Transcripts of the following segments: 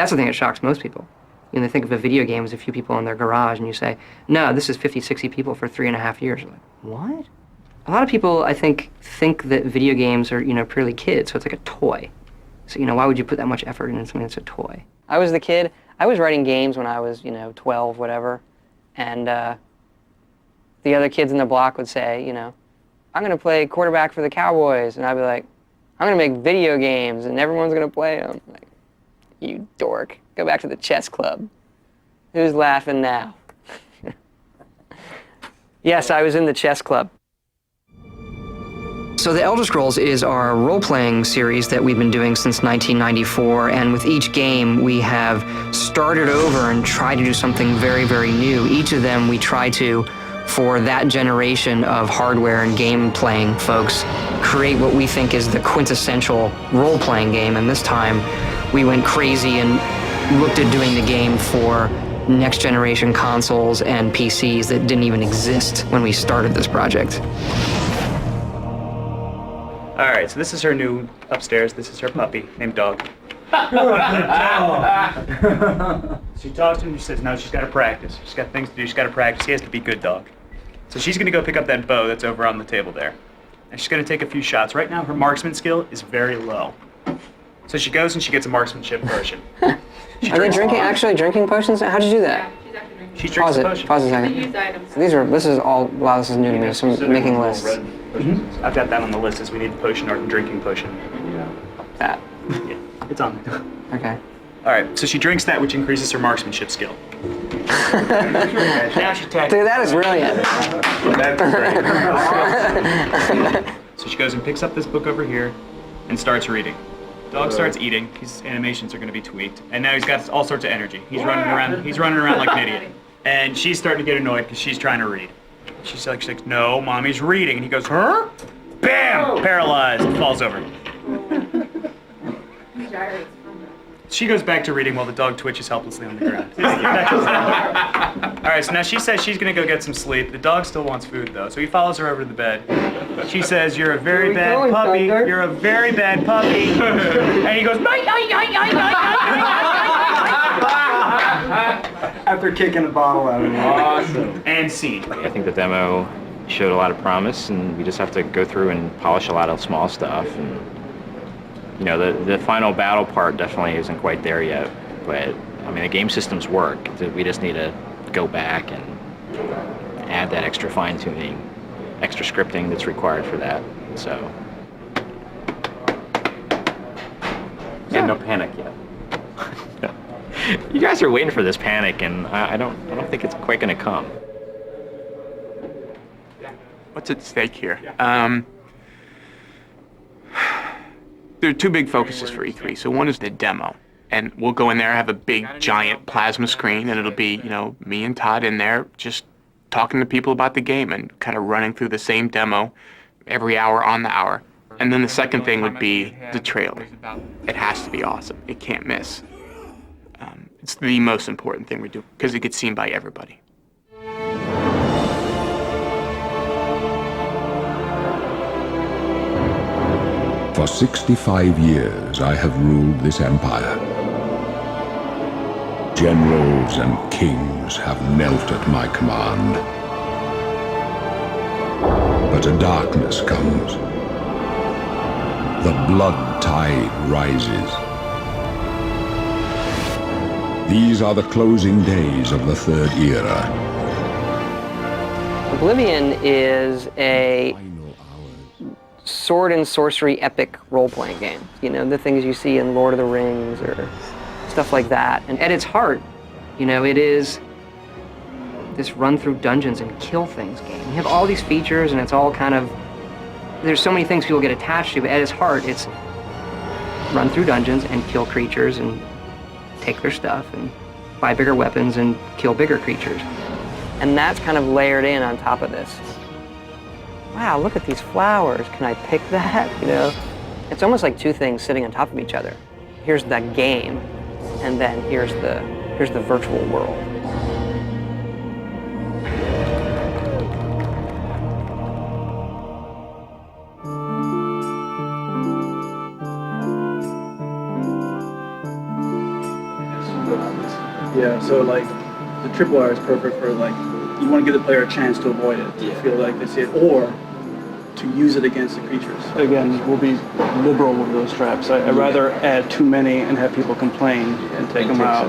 That's the thing that shocks most people. You know, they think of a video game as a few people in their garage, and you say, no, this is 50, 60 people for 3.5 years. You're like, what? A lot of people, I think that video games are, purely kids, so it's like a toy. So, why would you put that much effort into something that's a toy? I was the kid. I was writing games when I was, 12, whatever, and the other kids in the block would say, I'm going to play quarterback for the Cowboys, and I'd be like, I'm going to make video games, and everyone's going to play them. Like, you dork. Go back to the chess club. Who's laughing now? Yes, I was in the chess club. So the Elder Scrolls is our role-playing series that we've been doing since 1994, and with each game we have started over and tried to do something very, very new. Each of them we try to, for that generation of hardware and game-playing folks, create what we think is the quintessential role-playing game, and this time we went crazy and looked at doing the game for next-generation consoles and PCs that didn't even exist when we started this project. All right, so this is her new upstairs. This is her puppy named Dog. She talks to him, she says, no, she's got to practice. She's got things to do, she's got to practice. He has to be good Dog. So she's going to go pick up that bow that's over on the table there. And she's going to take a few shots. Right now, her marksman skill is very low. So she goes and she gets a marksmanship potion. Are they actually drinking potions? How'd you do that? Yeah, she's actually drinking. She drinks the potion. Pause a The second. used items. So this is all, wow, this is new to me, so I'm making lists. Mm-hmm. I've got that on the list as we need the potion or drinking potion. That. Yeah, it's on there. Okay. All right, so she drinks that, which increases her marksmanship skill. Now she attacks. Dude, that is brilliant. So she goes and picks up this book over here and starts reading. Dog starts eating. His animations are going to be tweaked, and now he's got all sorts of energy. He's running around. He's running around like an idiot, and she's starting to get annoyed because she's trying to read. She's like, no, mommy's reading, and he goes, huh? Bam! Paralyzed. Falls over. She goes back to reading while the dog twitches helplessly on the ground. All right, so now she says she's going to go get some sleep. The dog still wants food, though, so he follows her over to the bed. She says, you're a very bad puppy. You're a very bad puppy. And he goes, after kicking a bottle out of him. awesome. And scene. I think the demo showed a lot of promise, and we just have to go through and polish a lot of small stuff. And the final battle part definitely isn't quite there yet, but I mean the game systems work. We just need to go back and add that extra fine-tuning, extra scripting that's required for that. So. And no panic yet. You guys are waiting for this panic, and I don't think it's quite going to come. What's at stake here? There are two big focuses for E3. So one is the demo, and we'll go in there, have a big giant plasma screen, and it'll be me and Todd in there just talking to people about the game and kind of running through the same demo every hour on the hour. And then the second thing would be the trailer. It has to be awesome. It can't miss. It's the most important thing we do because it gets seen by everybody. For 65 years I have ruled this empire. Generals and kings have knelt at my command. But a darkness comes. The blood tide rises. These are the closing days of the Third Era. Oblivion is a sword and sorcery epic role-playing game. The things you see in Lord of the Rings or stuff like that. And at its heart, it is this run through dungeons and kill things game. You have all these features and it's all kind of, there's so many things people get attached to, but at its heart, it's run through dungeons and kill creatures and take their stuff and buy bigger weapons and kill bigger creatures. And that's kind of layered in on top of this. Wow, look at these flowers. Can I pick that? It's almost like two things sitting on top of each other. Here's the game, and then here's the virtual world. Yeah, so like the tripwire is perfect for like you want to give the player a chance to avoid it, to feel like they see it, or to use it against the creatures. Again, we'll be liberal with those traps. I'd rather add too many and have people complain and take them out,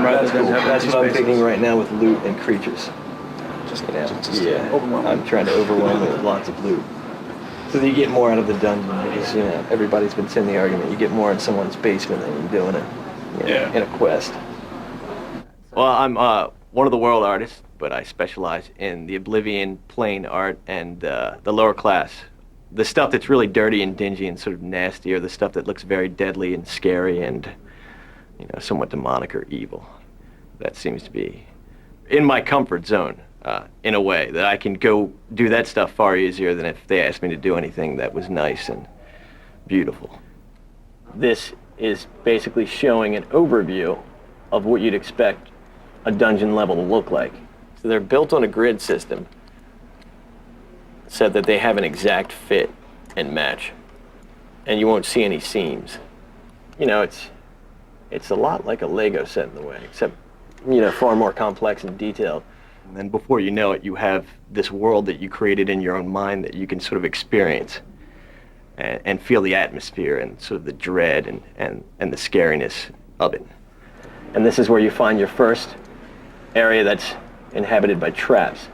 rather than have That's empty what I'm spaces. thinking right now with loot and creatures. Overwhelming. I'm trying to overwhelm it with lots of loot. So that you get more out of the dungeon, because, everybody's been saying the argument, you get more in someone's basement than you do in in a quest. Well, I'm one of the world artists, but I specialize in the Oblivion plane art and the lower class. The stuff that's really dirty and dingy and sort of nasty, or the stuff that looks very deadly and scary and, somewhat demonic or evil. That seems to be in my comfort zone, in a way, that I can go do that stuff far easier than if they asked me to do anything that was nice and beautiful. This is basically showing an overview of what you'd expect a dungeon level to look like. So they're built on a grid system so that they have an exact fit and match, and you won't see any seams. It's a lot like a Lego set in a way, except far more complex and detailed. And then before you know it, you have this world that you created in your own mind that you can sort of experience and feel the atmosphere and sort of the dread and the scariness of it. And this is where you find your first area that's inhabited by traps.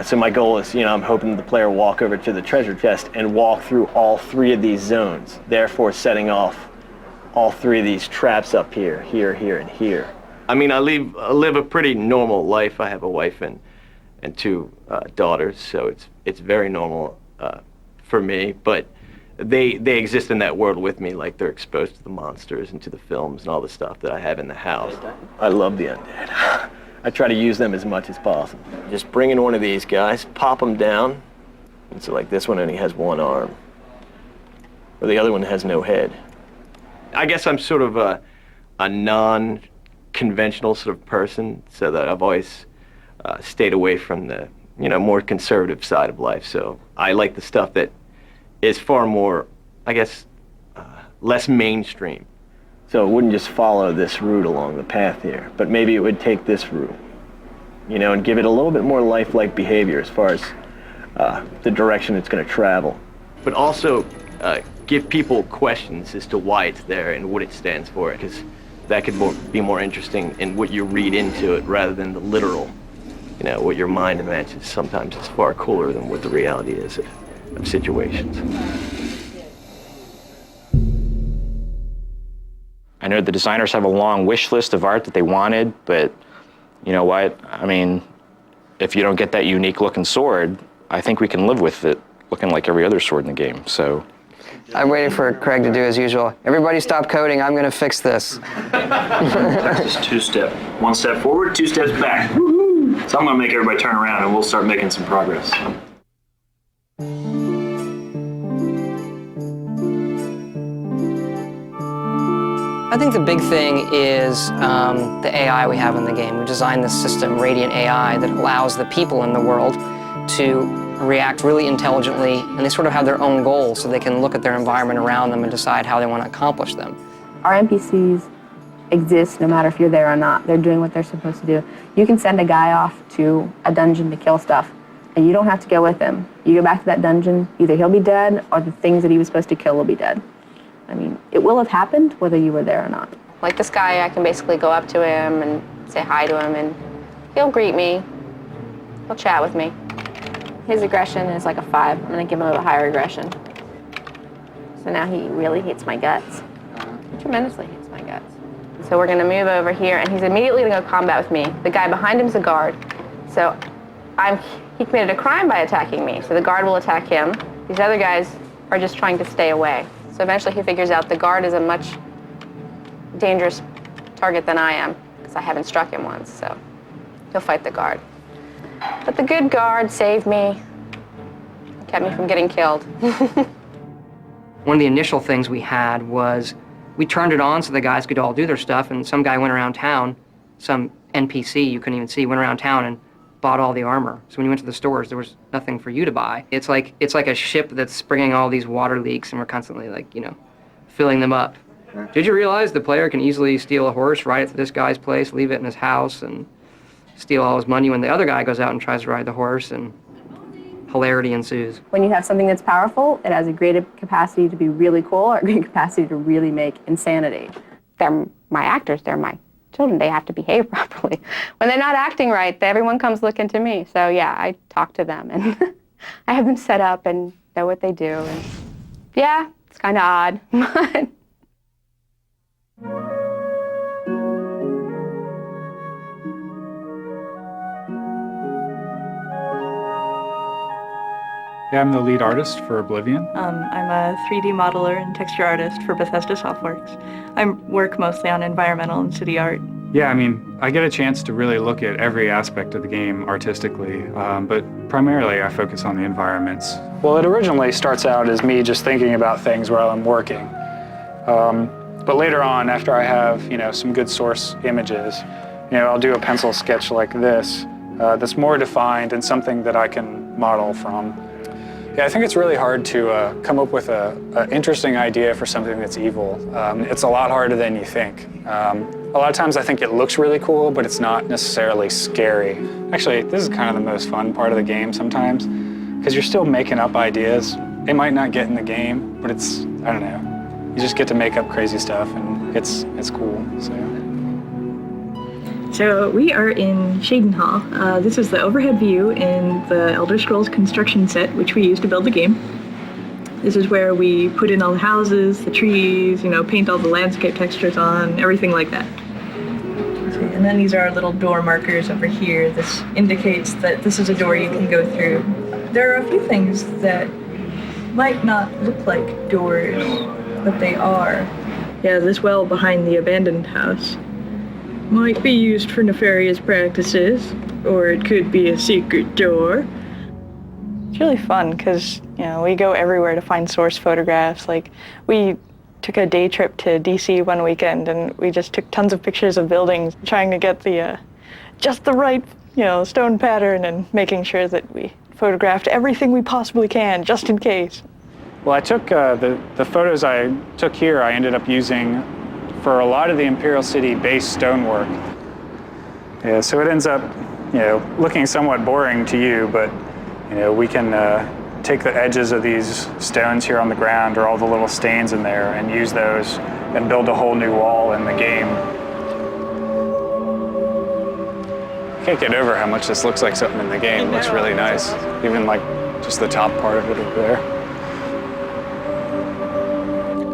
So my goal is, I'm hoping the player walk over to the treasure chest and walk through all 3 of these zones, therefore setting off all 3 of these traps up here, here, and here. I mean, I live a pretty normal life. I have a wife and 2 daughters, so it's very normal for me. But they exist in that world with me, like they're exposed to the monsters and to the films and all the stuff that I have in the house. I love the undead. I try to use them as much as possible. Just bring in one of these guys, pop them down, and so like this one only has 1 arm, or the other one has no head. I guess I'm sort of a non-conventional sort of person, so that I've always stayed away from the more conservative side of life. So I like the stuff that is far more, I guess, less mainstream. So it wouldn't just follow this route along the path here, but maybe it would take this route, and give it a little bit more lifelike behavior as far as the direction it's going to travel. But also give people questions as to why it's there and what it stands for, because that could be more interesting in what you read into it rather than the literal. What your mind imagines sometimes is far cooler than what the reality is of situations. I know the designers have a long wish list of art that they wanted, but you know what? I mean, if you don't get that unique looking sword, I think we can live with it looking like every other sword in the game, so. I'm waiting for Craig to do as usual. Everybody stop coding, I'm gonna fix this. Practice 2-step. 1 step forward, 2 steps back. Woo-hoo! So I'm gonna make everybody turn around and we'll start making some progress. I think the big thing is the AI we have in the game. We designed this system, Radiant AI, that allows the people in the world to react really intelligently, and they sort of have their own goals, so they can look at their environment around them and decide how they want to accomplish them. Our NPCs exist no matter if you're there or not. They're doing what they're supposed to do. You can send a guy off to a dungeon to kill stuff, and you don't have to go with him. You go back to that dungeon, either he'll be dead or the things that he was supposed to kill will be dead. I mean, it will have happened whether you were there or not. Like this guy, I can basically go up to him and say hi to him, and he'll greet me. He'll chat with me. His aggression is like a 5. I'm gonna give him a higher aggression. So now he really hates my guts. He tremendously hates my guts. So we're gonna move over here, and he's immediately gonna go combat with me. The guy behind him's a guard. So he committed a crime by attacking me, so the guard will attack him. These other guys are just trying to stay away. So eventually he figures out the guard is a much dangerous target than I am, because I haven't struck him once, so he'll fight the guard. But the good guard saved me, kept me from getting killed. One of the initial things we had was we turned it on so the guys could all do their stuff, and some guy went around town, some NPC you couldn't even see, went around town and bought all the armor. So when you went to the stores, there was nothing for you to buy. It's like a ship that's bringing all these water leaks, and we're constantly filling them up. Did you realize the player can easily steal a horse, ride it to this guy's place, leave it in his house, and steal all his money when the other guy goes out and tries to ride the horse, and hilarity ensues? When you have something that's powerful, it has a great capacity to be really cool or a great capacity to really make insanity. They're my actors, they're my children, they have to behave properly. When they're not acting right, everyone comes looking to me. So yeah, I talk to them and I have them set up and know what they do. And yeah, it's kind of odd, but yeah, I'm the lead artist for Oblivion. I'm a 3D modeler and texture artist for Bethesda Softworks. I work mostly on environmental and city art. Yeah, I mean, I get a chance to really look at every aspect of the game artistically, but primarily I focus on the environments. Well, it originally starts out as me just thinking about things while I'm working. But later on, after I have, some good source images, I'll do a pencil sketch like this that's more defined and something that I can model from. Yeah, I think it's really hard to come up with an interesting idea for something that's evil. It's a lot harder than you think. A lot of times I think it looks really cool, but it's not necessarily scary. Actually, this is kind of the most fun part of the game sometimes, because you're still making up ideas. They might not get in the game, but it's, I don't know, you just get to make up crazy stuff, and it's cool, So we are in Shaden Hall. This is the overhead view in the Elder Scrolls construction set, which we use to build the game. This is where we put in all the houses, the trees, paint all the landscape textures on, everything like that. And then these are our little door markers over here. This indicates that this is a door you can go through. There are a few things that might not look like doors, but they are. Yeah, this well behind the abandoned house might be used for nefarious practices, or it could be a secret door. It's really fun because, we go everywhere to find source photographs. Like, we took a day trip to DC one weekend and we just took tons of pictures of buildings, trying to get the just the right, stone pattern and making sure that we photographed everything we possibly can, just in case. Well, I took the photos I took here, I ended up using for a lot of the Imperial City base stonework. Yeah, so it ends up, looking somewhat boring to you, but, we can take the edges of these stones here on the ground or all the little stains in there and use those and build a whole new wall in the game. Can't get over how much this looks like something in the game. It looks really nice, even like just the top part of it over there.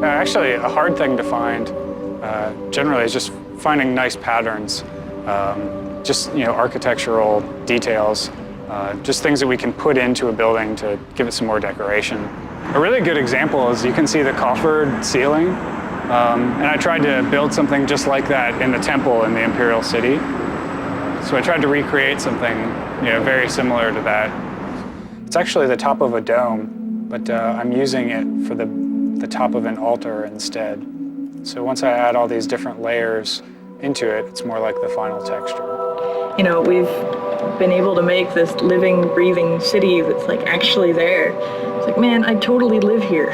Actually, a hard thing to find generally is just finding nice patterns, just architectural details, just things that we can put into a building to give it some more decoration. A really good example is you can see the coffered ceiling, and I tried to build something just like that in the temple in the Imperial City. So I tried to recreate something very similar to that. It's actually the top of a dome, but I'm using it for the top of an altar instead. So once I add all these different layers into it, it's more like the final texture. We've been able to make this living, breathing city that's like actually there. It's like, man, I totally live here.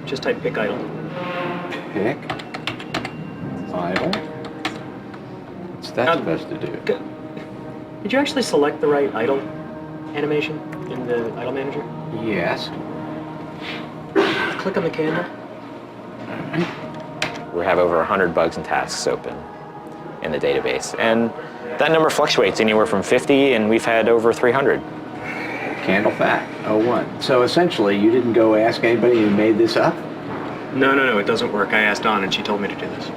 Just type pick idle. Pick idle. What's that supposed to do? Did you actually select the right idle animation in the idle manager? Yes. Click on the candle. We have over 100 bugs and tasks open in the database, and that number fluctuates anywhere from 50, and we've had over 300. Candle fact, 01. So essentially, you didn't go ask anybody who made this up? No, it doesn't work. I asked Dawn and she told me to do this.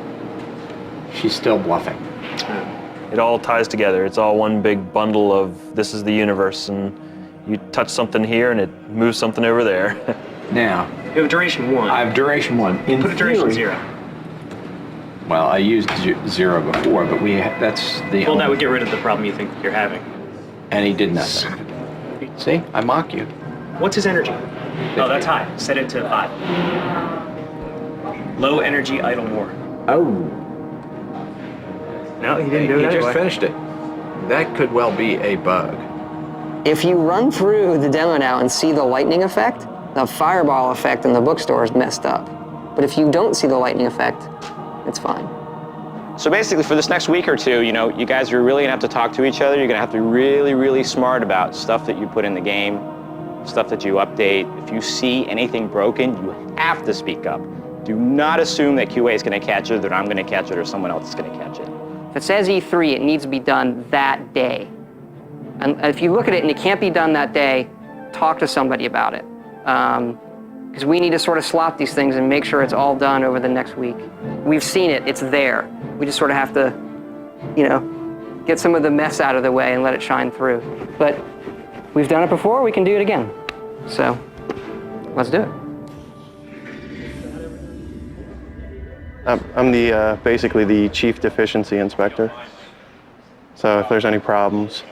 She's still bluffing. It all ties together. It's all one big bundle of this is the universe, and you touch something here and it moves something over there. Now, you have duration 1. I have duration 1. In Put a duration theory, 0. Well, I used 0 before, but that's the Well, that would get rid of the problem you think you're having. And he did nothing. See, I mock you. What's his energy? Oh, that's high. Set it to 5. Low energy, idle more. Oh. No, he didn't do it anyway. He just finished it. that could well be a bug. If you run through the demo now and see the lightning effect, the fireball effect in the bookstore is messed up. But if you don't see the lightning effect, it's fine. So basically for this next week or two, you guys are really gonna have to talk to each other. You're gonna have to be really, really smart about stuff that you put in the game, stuff that you update. If you see anything broken, you have to speak up. Do not assume that QA is gonna catch it, that I'm gonna catch it, or someone else is gonna catch it. If it says E3, it needs to be done that day. And if you look at it and it can't be done that day, talk to somebody about it. Because we need to sort of slot these things and make sure it's all done over the next week. We've seen it, it's there. We just sort of have to, get some of the mess out of the way and let it shine through. But we've done it before, we can do it again. So, let's do it. I'm basically the chief deficiency inspector. So if there's any problems,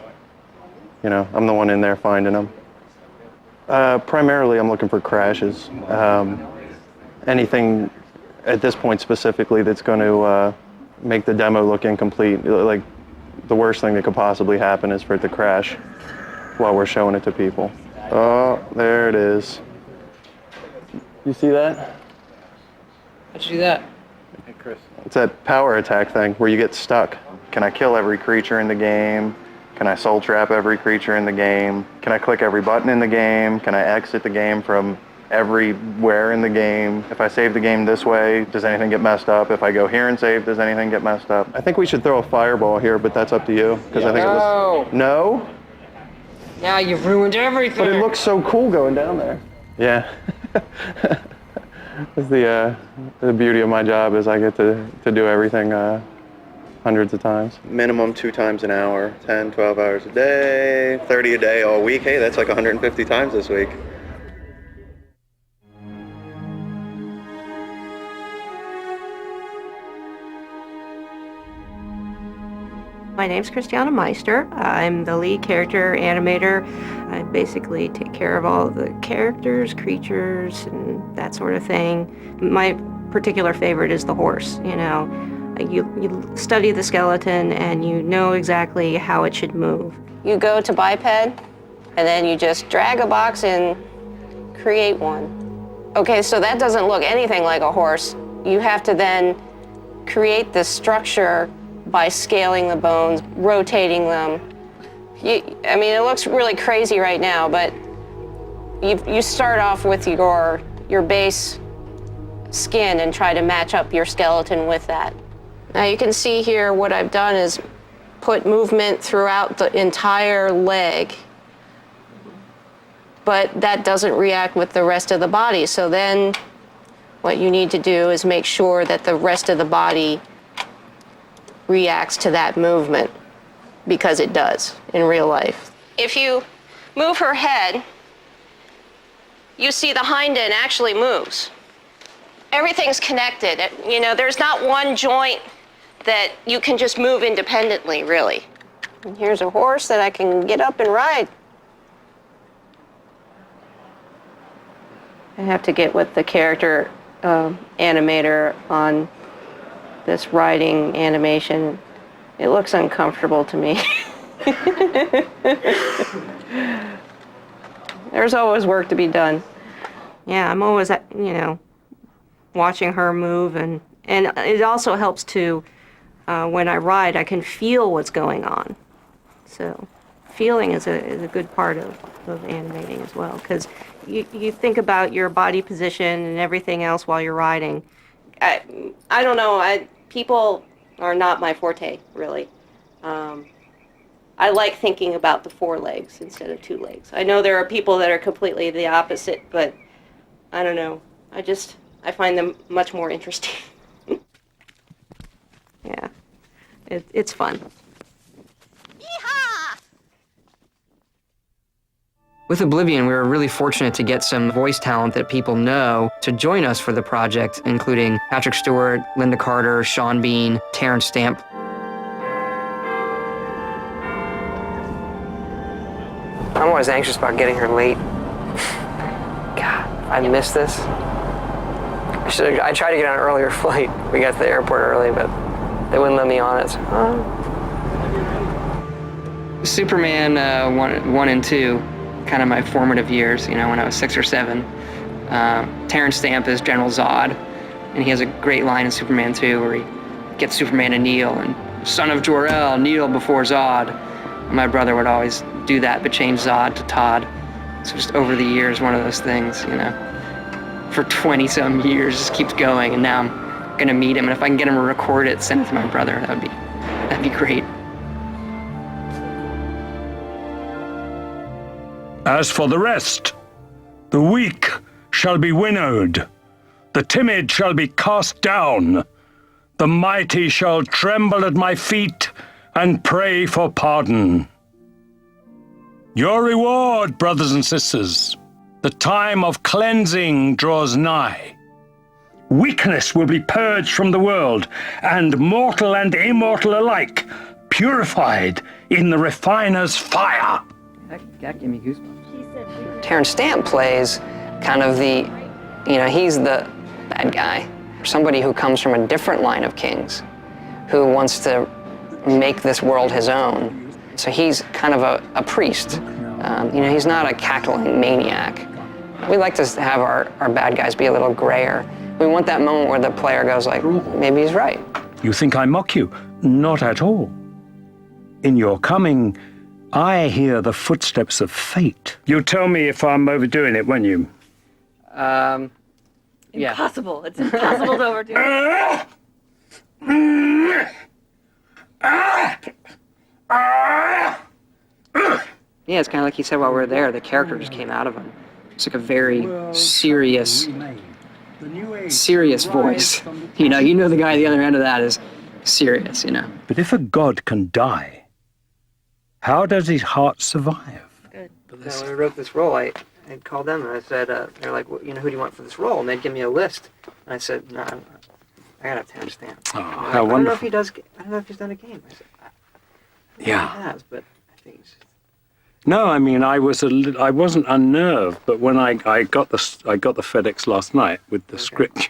I'm the one in there finding them. Primarily, I'm looking for crashes. Anything at this point specifically that's going to make the demo look incomplete. Like, the worst thing that could possibly happen is for it to crash while we're showing it to people. Oh, there it is. You see that? How'd you do that? Hey, Chris. It's that power attack thing where you get stuck. Can I kill every creature in the game? Can I soul trap every creature in the game? Can I click every button in the game? Can I exit the game from everywhere in the game? If I save the game this way, does anything get messed up? If I go here and save, does anything get messed up? I think we should throw a fireball here, but that's up to you. Because I think it was... No? Now you've ruined everything. But it looks so cool going down there. Yeah. That's the beauty of my job is I get to do everything hundreds of times. Minimum 2 times an hour, 10, 12 hours a day, 30 a day all week. Hey, that's like 150 times this week. My name's Christiana Meister. I'm the lead character animator. I basically take care of all of the characters, creatures, and that sort of thing. My particular favorite is the horse, You study the skeleton and you know exactly how it should move. You go to biped, and then you just drag a box and create one. Okay, so that doesn't look anything like a horse. You have to then create the structure by scaling the bones, rotating them. It looks really crazy right now, but you start off with your base skin and try to match up your skeleton with that. Now you can see here what I've done is put movement throughout the entire leg, but that doesn't react with the rest of the body. So then what you need to do is make sure that the rest of the body reacts to that movement, because it does in real life. If you move her head, you see the hind end actually moves. Everything's connected. There's not one joint that you can just move independently, really. And here's a horse that I can get up and ride. I have to get with the character animator on this riding animation. It looks uncomfortable to me. There's always work to be done. Yeah, I'm always, watching her move, and it also helps to, when I ride, I can feel what's going on. So feeling is a good part of animating as well, because you think about your body position and everything else while you're riding. I don't know, people are not my forte, really. I like thinking about the 4 legs instead of 2 legs. I know there are people that are completely the opposite, but I don't know. I find them much more interesting. Yeah, it's fun. With Oblivion, we were really fortunate to get some voice talent that people know to join us for the project, including Patrick Stewart, Linda Carter, Sean Bean, Terrence Stamp. I'm always anxious about getting here late. God, I missed this. I tried to get on an earlier flight. We got to the airport early, but they wouldn't let me on it. So, Superman 1 and 2, kind of my formative years, when I was 6 or 7. Terrence Stamp is General Zod, and he has a great line in Superman 2 where he gets Superman to kneel, and son of Jor-El, kneel before Zod. And my brother would always do that, but change Zod to Todd. So just over the years, one of those things, for 20-some years, just keeps going, and now I'm gonna meet him, and if I can get him to record it, send it to my brother, that'd be great. As for the rest, the weak shall be winnowed, the timid shall be cast down, the mighty shall tremble at my feet and pray for pardon. Your reward, brothers and sisters, the time of cleansing draws nigh. Weakness will be purged from the world, and mortal and immortal alike purified in the refiner's fire. That gave me goosebumps. Terrence Stamp plays kind of he's the bad guy. Somebody who comes from a different line of kings, who wants to make this world his own. So he's kind of a priest. He's not a cackling maniac. We like to have our bad guys be a little grayer. We want that moment where the player goes like, maybe he's right. You think I mock you? Not at all. In your coming, I hear the footsteps of fate. You'll tell me if I'm overdoing it, won't you? Yeah. Impossible. It's impossible to overdo. Yeah, it's kind of like he said while we were there, the character just came out of him. It's like a very serious voice. You know the guy at the other end of that is serious, But if a god can die, how does his heart survive? Good. When I wrote this role, I called them and I said, they're like, well, who do you want for this role? And they'd give me a list. And I said, no, I gotta have Terrence Stamp. Oh, how wonderful. I don't know if he's done a game. I said, Yeah. He has, but I think he's... No, I mean, I wasn't unnerved, but when I got the FedEx last night with the script,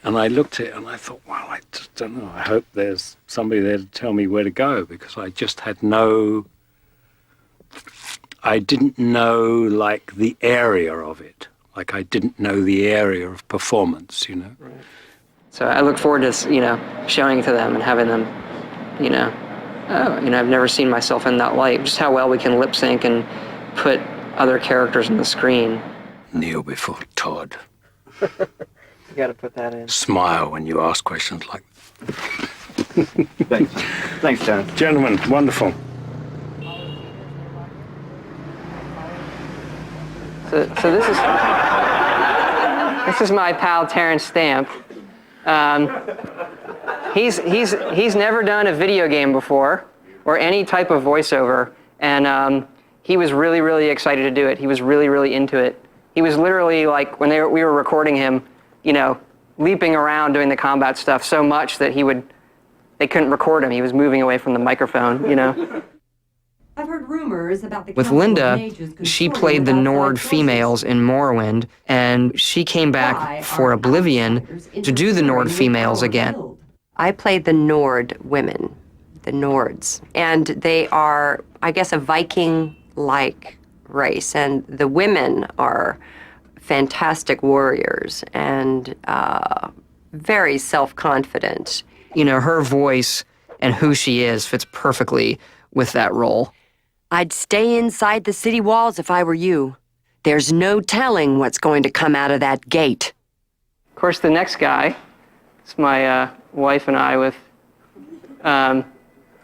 and I looked at it and I thought, well, I just don't know. I hope there's somebody there to tell me where to go, because I just had I didn't know, like, the area of it. Like, I didn't know the area of performance, Right. So I look forward to, showing it to them and having them, I've never seen myself in that light. Just how well we can lip sync and put other characters on the screen. Kneel before Todd. You got to put that in. Smile when you ask questions like Thanks. Thanks, John. Gentlemen, wonderful. So this is my pal Terrence Stamp. He's never done a video game before or any type of voiceover, and he was really, really excited to do it. He was really, really into it. He was literally like, when we were recording him, leaping around doing the combat stuff so much that they couldn't record him. He was moving away from the microphone, I've heard rumors about the With Council of Linda, Mages she consorting played the with Nord outside females in Morrowind, and she came back for Oblivion to do the Nord females again. I played the Nord women, the Nords, and they are, I guess, a Viking-like race, and the women are fantastic warriors and very self-confident. Her voice and who she is fits perfectly with that role. I'd stay inside the city walls if I were you. There's no telling what's going to come out of that gate. Of course, the next guy, it's my wife and I with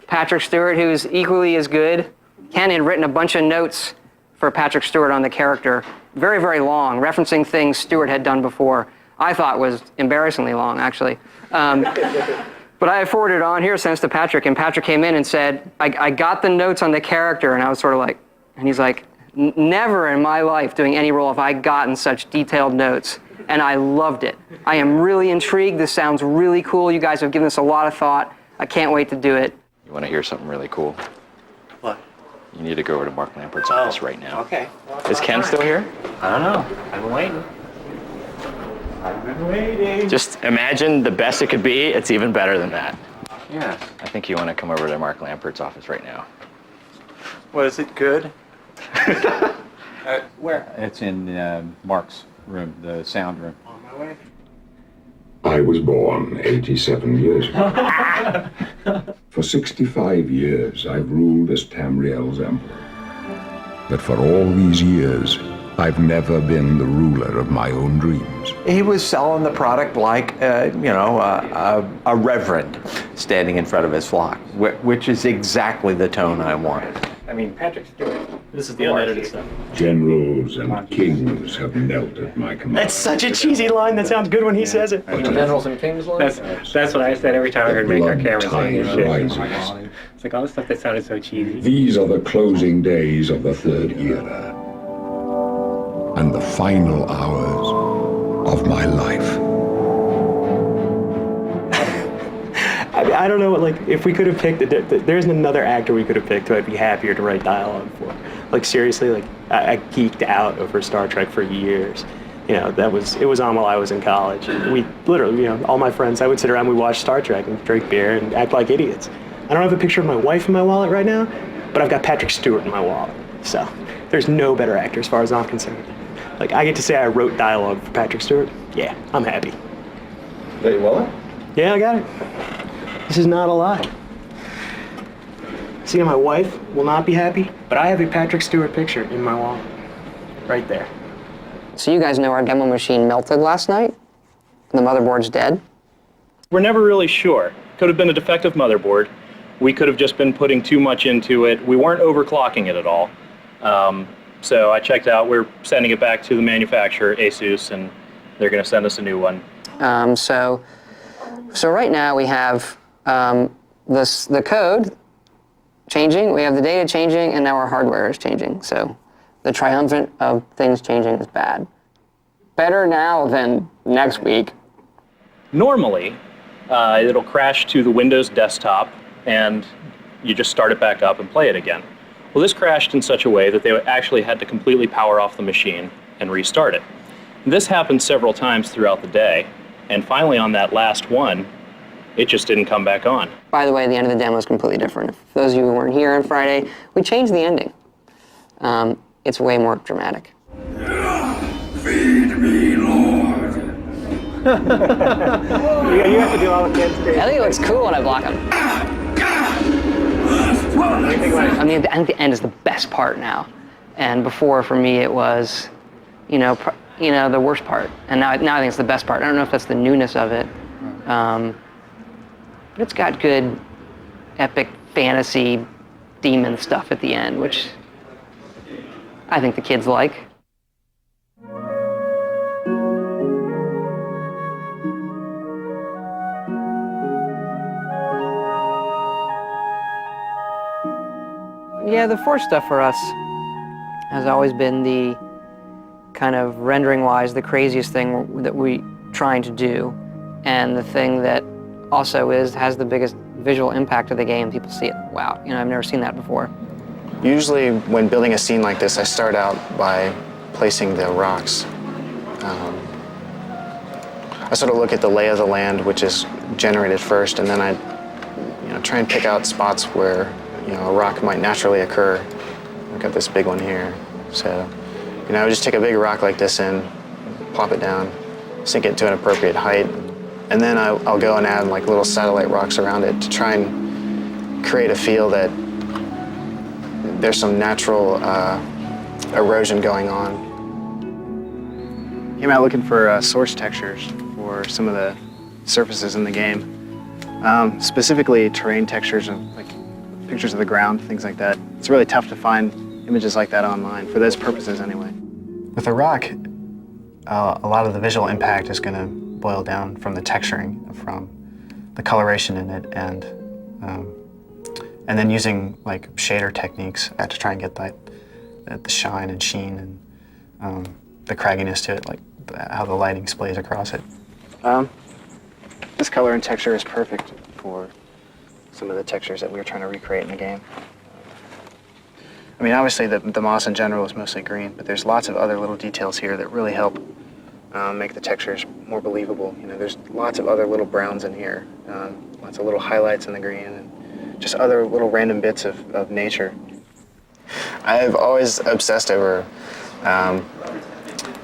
Patrick Stewart, who's equally as good. Ken had written a bunch of notes for Patrick Stewart on the character, very, very long, referencing things Stewart had done before. I thought was embarrassingly long, actually. But I forwarded it on here, sent it to Patrick, and Patrick came in and said, I got the notes on the character, and I was sort of like, and he's like, never in my life doing any role have I gotten such detailed notes, and I loved it. I am really intrigued. This sounds really cool. You guys have given this a lot of thought. I can't wait to do it. You want to hear something really cool? What? You need to go over to Mark Lampert's office right now. Okay. Is Ken still here? I don't know. I've been waiting. I've been waiting. Just imagine the best it could be. It's even better than that. Yeah. I think you want to come over to Mark Lampert's office right now. What is it, good? Where? It's in Mark's room, the sound room. On my way. I was born 87 years ago. For 65 years, I've ruled as Tamriel's emperor. But for all these years, I've never been the ruler of my own dreams. He was selling the product like, a reverend standing in front of his flock, which is exactly the tone I wanted. I mean, Patrick Stewart. This is the unedited stuff. Generals and kings have knelt at my command. That's such a cheesy line. That sounds good when he says it. Generals and Kings line? That's what I said every time I heard Make Our Camera saying this shit. Rises. It's like all the stuff that sounded so cheesy. These are the closing days of the Third Era. And the final hours of my life. I don't know, like, if we could have picked, there's another actor we could have picked who I'd be happier to write dialogue for. Like, seriously, like, I geeked out over Star Trek for years. You know, it was on while I was in college. We literally, all my friends, I would sit around, we watch Star Trek and drink beer and act like idiots. I don't have a picture of my wife in my wallet right now, but I've got Patrick Stewart in my wallet. So, there's no better actor as far as I'm concerned. Like, I get to say I wrote dialogue for Patrick Stewart. Yeah, I'm happy. Got your wallet? Yeah, I got it. This is not a lie. See, my wife will not be happy, but I have a Patrick Stewart picture in my wallet. Right there. So you guys know our demo machine melted last night? The motherboard's dead? We're never really sure. Could have been a defective motherboard. We could have just been putting too much into it. We weren't overclocking it at all. So I checked out. We're sending it back to the manufacturer, Asus, and they're going to send us a new one. So right now we have the code changing, we have the data changing, and now our hardware is changing. So the triumvirate of things changing is bad. Better now than next week. Normally, it'll crash to the Windows desktop, and you just start it back up and play it again. Well, this crashed in such a way that they actually had to completely power off the machine and restart it. This happened several times throughout the day, and finally on that last one, it just didn't come back on. By the way, the end of the demo is completely different. For those of you who weren't here on Friday, we changed the ending. It's way more dramatic. Feed me, Lord. You have to do all the kids' I think it looks cool when I block him. I think the end is the best part now. And before, for me, it was, the worst part. And now I think it's the best part. I don't know if that's the newness of it. But it's got good, epic fantasy demon stuff at the end, which I think the kids like. Yeah, the Force stuff for us has always been the kind of rendering-wise the craziest thing that we're trying to do, and the thing that also has the biggest visual impact of the game. People see it, wow, I've never seen that before. Usually when building a scene like this, I start out by placing the rocks. I sort of look at the lay of the land, which is generated first, and then I try and pick out spots where a rock might naturally occur. I've got this big one here. So, I would just take a big rock like this in, plop it down, sink it to an appropriate height, and then I'll go and add like little satellite rocks around it to try and create a feel that there's some natural erosion going on. Came out looking for source textures for some of the surfaces in the game, specifically terrain textures of like pictures of the ground, things like that. It's really tough to find images like that online, for those purposes anyway. With a rock, a lot of the visual impact is going to boil down from the texturing, from the coloration in it, and then using like shader techniques to try and get the shine and sheen and the cragginess to it, like how the lighting splays across it. This color and texture is perfect for some of the textures that we were trying to recreate in the game. I mean, obviously the moss in general is mostly green, but there's lots of other little details here that really help make the textures more believable. There's lots of other little browns in here, lots of little highlights in the green, and just other little random bits of nature. I've always obsessed over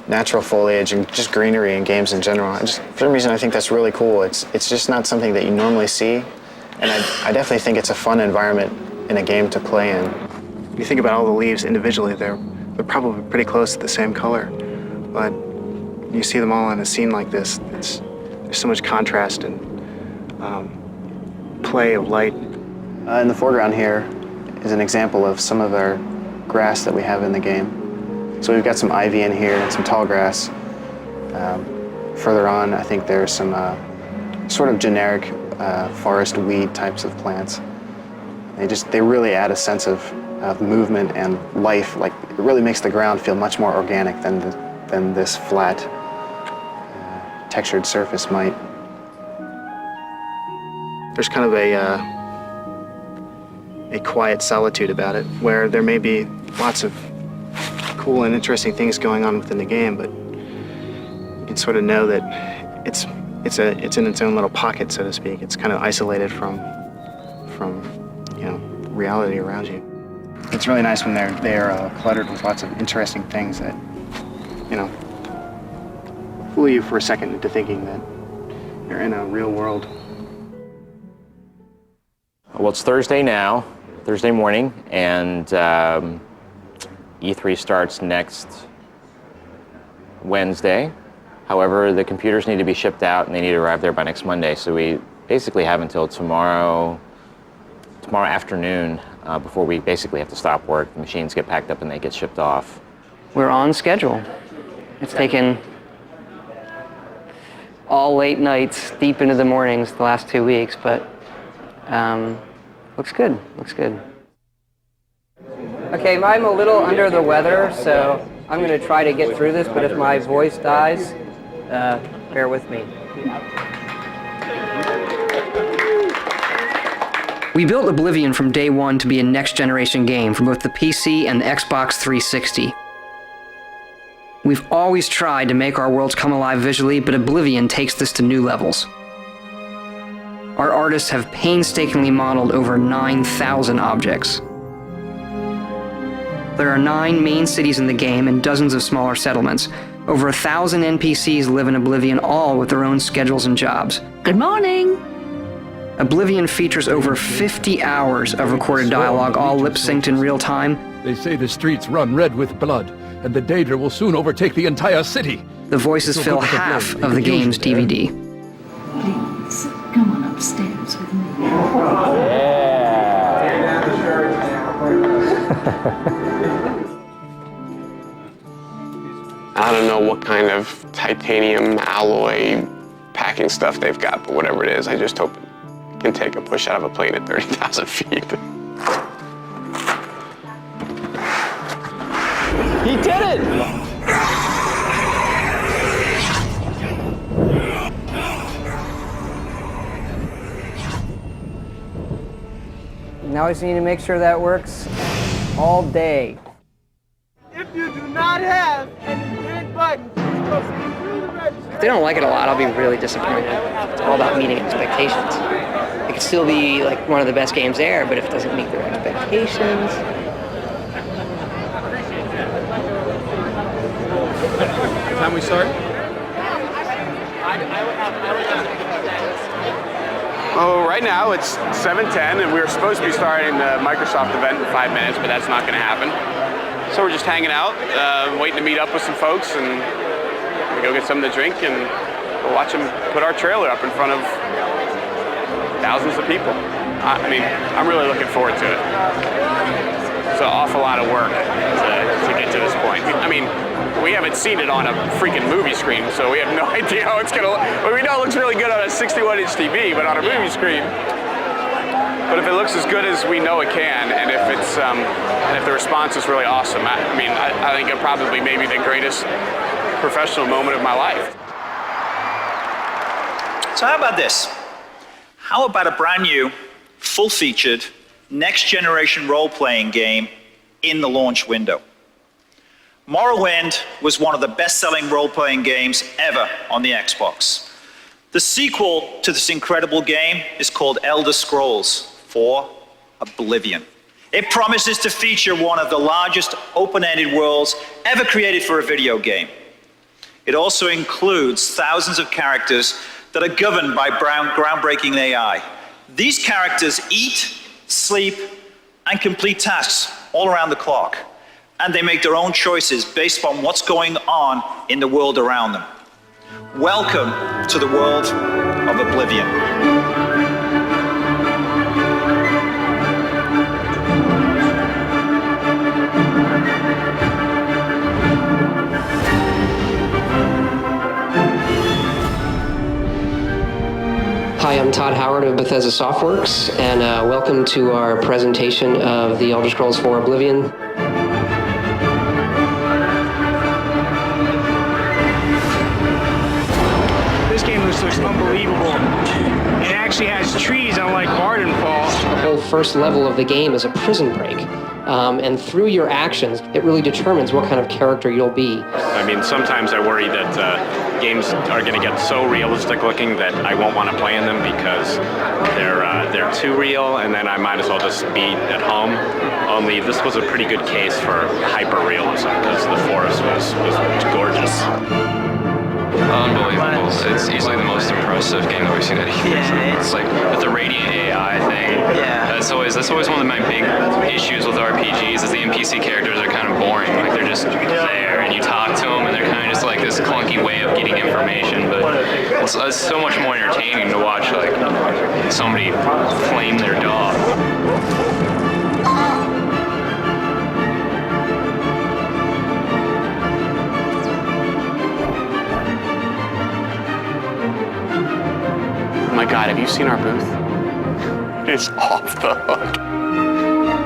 natural foliage and just greenery in games in general. For some reason, I think that's really cool. It's just not something that you normally see, and I definitely think it's a fun environment in a game to play in. You think about all the leaves individually, they're probably pretty close to the same color, but you see them all in a scene like this, there's so much contrast and play of light. In the foreground here is an example of some of our grass that we have in the game. So we've got some ivy in here and some tall grass. Further on, I think there's some sort of generic forest weed types of plants. They really add a sense of movement and life. Like, it really makes the ground feel much more organic than this flat, textured surface might. There's kind of a quiet solitude about it, where there may be lots of cool and interesting things going on within the game, but you can sort of know that it's in its own little pocket, so to speak. It's kind of isolated from reality around you. It's really nice when they're cluttered with lots of interesting things that fool you for a second into thinking that you're in a real world. Well, it's Thursday now, Thursday morning, and E3 starts next Wednesday. However, the computers need to be shipped out and they need to arrive there by next Monday. So we basically have until tomorrow afternoon before we basically have to stop work. The machines get packed up and they get shipped off. We're on schedule. It's taken all late nights, deep into the mornings the last 2 weeks, but looks good, looks good. Okay, I'm a little under the weather, so I'm going to try to get through this, but if my voice dies, bear with me. We built Oblivion from day one to be a next-generation game for both the PC and the Xbox 360. We've always tried to make our worlds come alive visually, but Oblivion takes this to new levels. Our artists have painstakingly modeled over 9,000 objects. There are 9 main cities in the game and dozens of smaller settlements. Over 1,000 NPCs live in Oblivion, all with their own schedules and jobs. Good morning! Oblivion features over 50 hours of recorded dialogue, all lip-synced in real time. They say the streets run red with blood, and the Daedra will soon overtake the entire city. The voices fill half of the game's DVD. Please, come on upstairs with me. I don't know what kind of titanium alloy packing stuff they've got, but whatever it is, I just hope it can take a push out of a plane at 30,000 feet. He did it! Now I just need to make sure that works all day. If you do not have any red buttons, proceed through the register. If they don't like it a lot, I'll be really disappointed. It's all about meeting expectations. It could still be like one of the best games there, but if it doesn't meet their expectations. Time we start? Oh, right now it's 7:10, and we were supposed to be starting the Microsoft event in 5 minutes, but that's not going to happen. So we're just hanging out, waiting to meet up with some folks, and we go get something to drink, and we'll watch them put our trailer up in front of thousands of people. I mean, I'm really looking forward to it. It's an awful lot of work to get to this point. I mean, we haven't seen it on a freaking movie screen, so we have no idea how it's gonna look. Well, we know it looks really good on a 61-inch TV, but on a movie screen. But if it looks as good as we know it can, and if it's and if the response is really awesome, I think it probably may be the greatest professional moment of my life. So how about this? How about a brand new, full-featured, next-generation role-playing game in the launch window? Morrowind was one of the best-selling role-playing games ever on the Xbox. The sequel to this incredible game is called Elder Scrolls Oblivion. It promises to feature one of the largest open-ended worlds ever created for a video game. It also includes thousands of characters that are governed by groundbreaking AI. These characters eat, sleep, and complete tasks all around the clock. And they make their own choices based on what's going on in the world around them. Welcome to the world of Oblivion. Hi, I'm Todd Howard of Bethesda Softworks, and welcome to our presentation of the Elder Scrolls 4 Oblivion. This game looks unbelievable. It actually has trees, unlike Ardenfall. The whole first level of the game is a prison break. And through your actions, it really determines what kind of character you'll be. I mean, sometimes I worry that games are going to get so realistic looking that I won't want to play in them because they're too real, and then I might as well just be at home. Only this was a pretty good case for hyper-realism because the forest was gorgeous. Unbelievable. It's easily the most impressive game that we've seen at E3. Yeah, it's like with the Radiant AI thing. Yeah. That's always one of my big issues with RPGs is the NPC characters are kind of boring. Like they're just there and you talk to them and they're kind of just like this clunky way of getting information. But it's so much more entertaining to watch like somebody flame their dog. Oh my God, have you seen our booth? It's off the hook.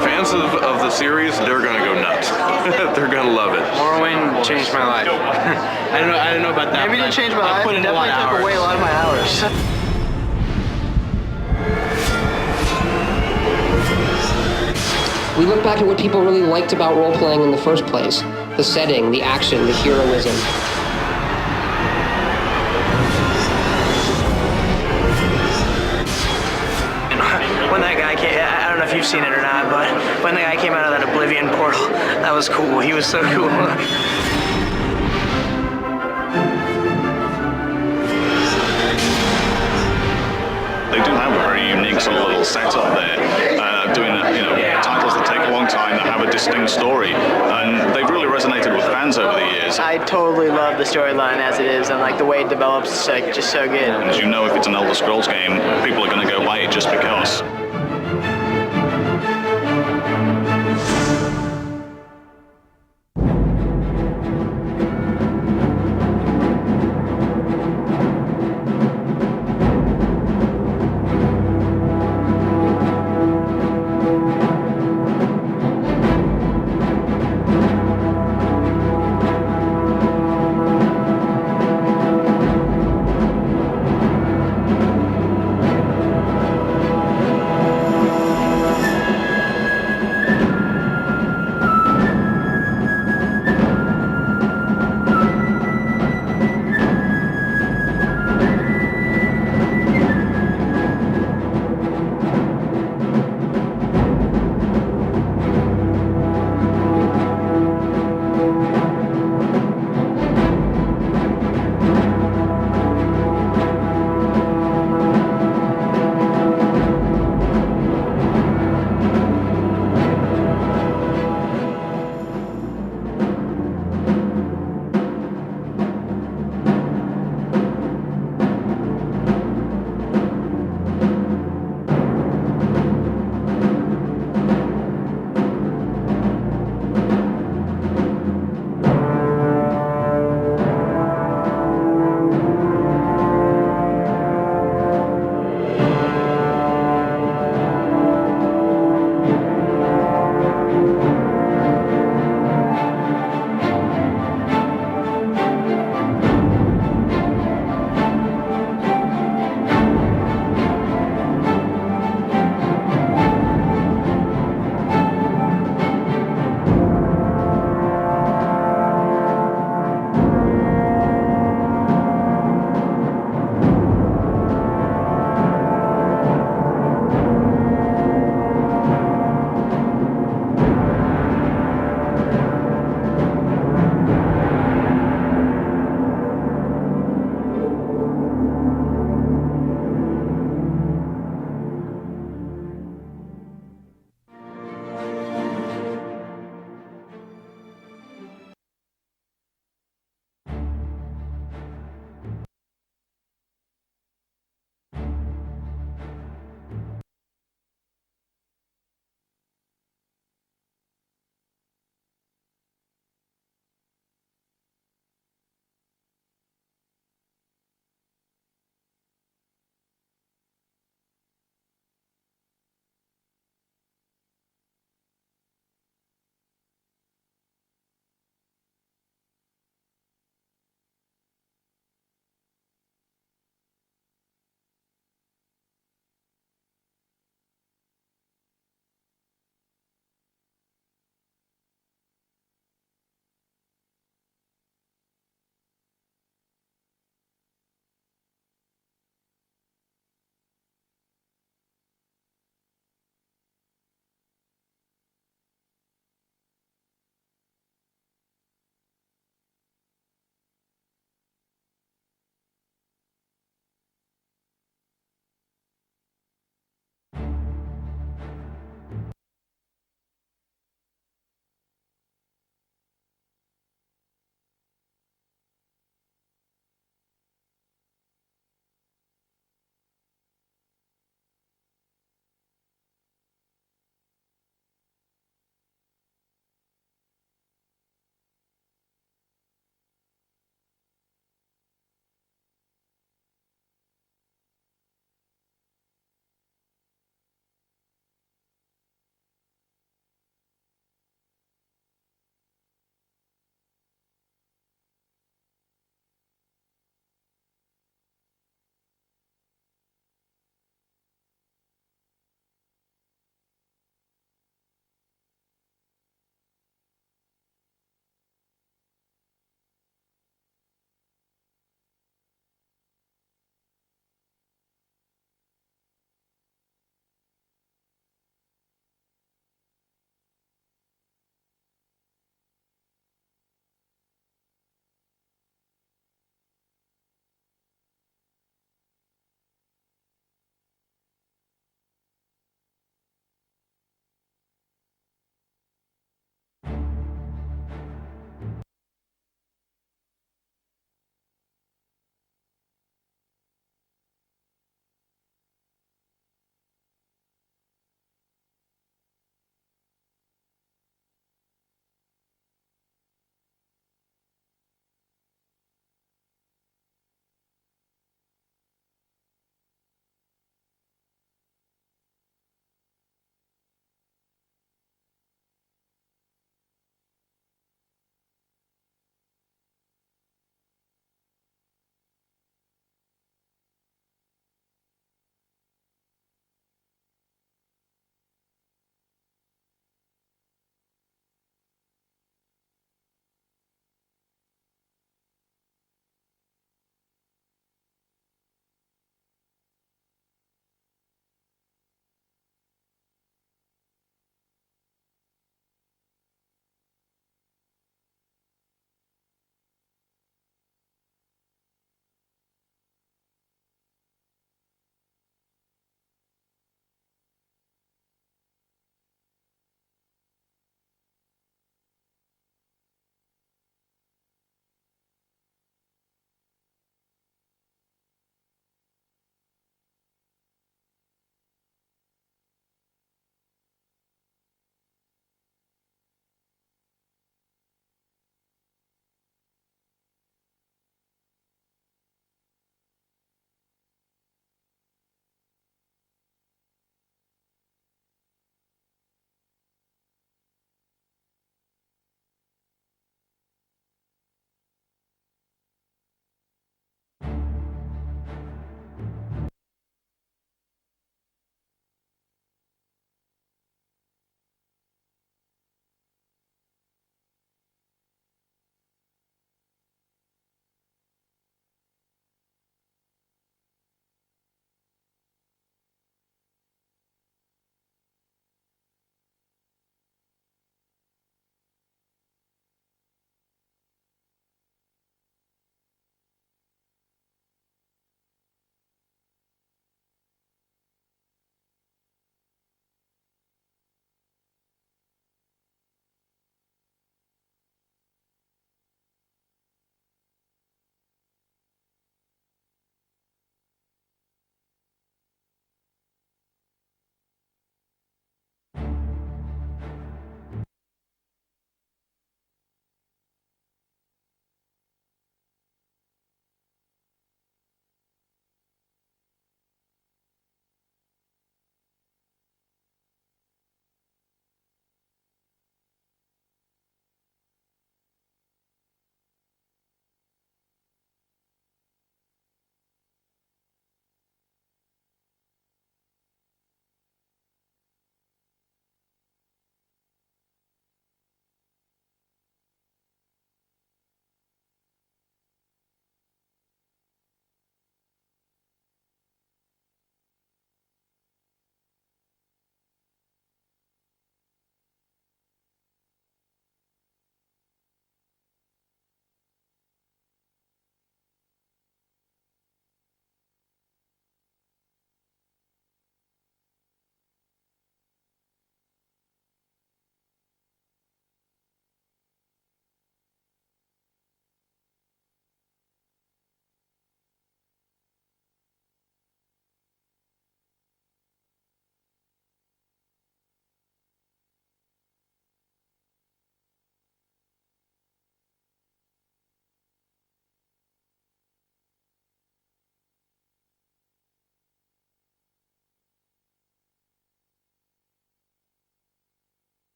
Fans of the series, they're gonna go nuts. They're gonna love it. Morrowind changed my life. I don't know about that. Maybe it didn't change my life. It definitely took away a lot of my hours. We look back at what people really liked about role-playing in the first place. The setting, the action, the heroism. When that guy came, I don't know if you've seen it or not, but when the guy came out of that Oblivion portal, that was cool. He was so cool. They do have a very unique sort of little setup there, doing titles that take a long time, that have a distinct story, and they've really resonated with fans over the years. I totally love the storyline as it is, and like the way it develops is like just so good. And as you know, if it's an Elder Scrolls game, people are going to go buy it just because.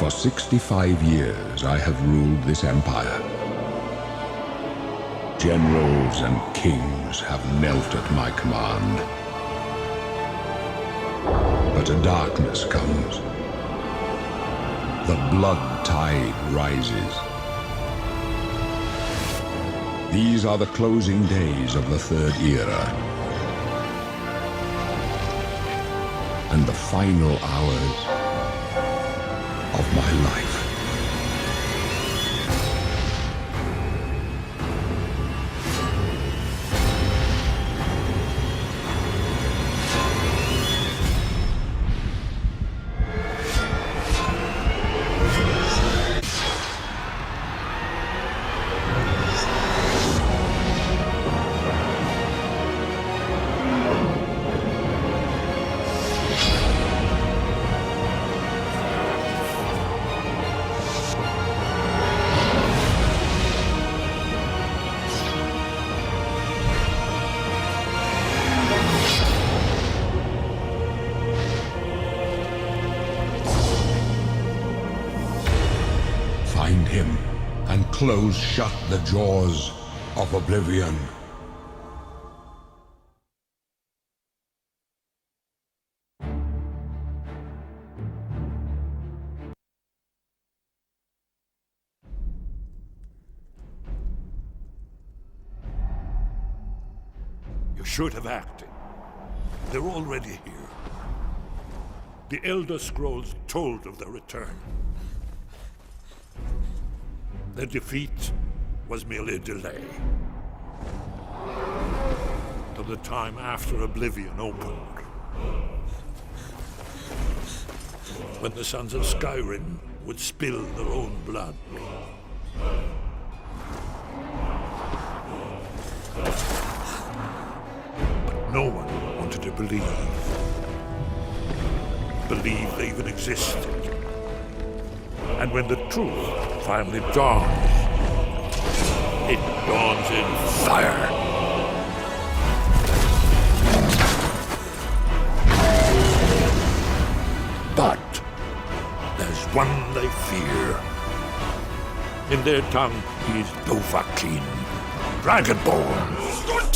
For 65 years I have ruled this empire. Generals and kings have knelt at my command. But a darkness comes. The blood tide rises. These are the closing days of the Third Era. And the final hours of my life. Find him and close shut the jaws of Oblivion. You should have acted. They're already here. The Elder Scrolls told of their return. Their defeat was merely a delay. To the time after Oblivion opened. When the sons of Skyrim would spill their own blood. But no one wanted to believe they even existed. And when the truth finally dawns, it dawns in fire. But there's one they fear. In their tongue, he's Dovahkiin, Dragonborn.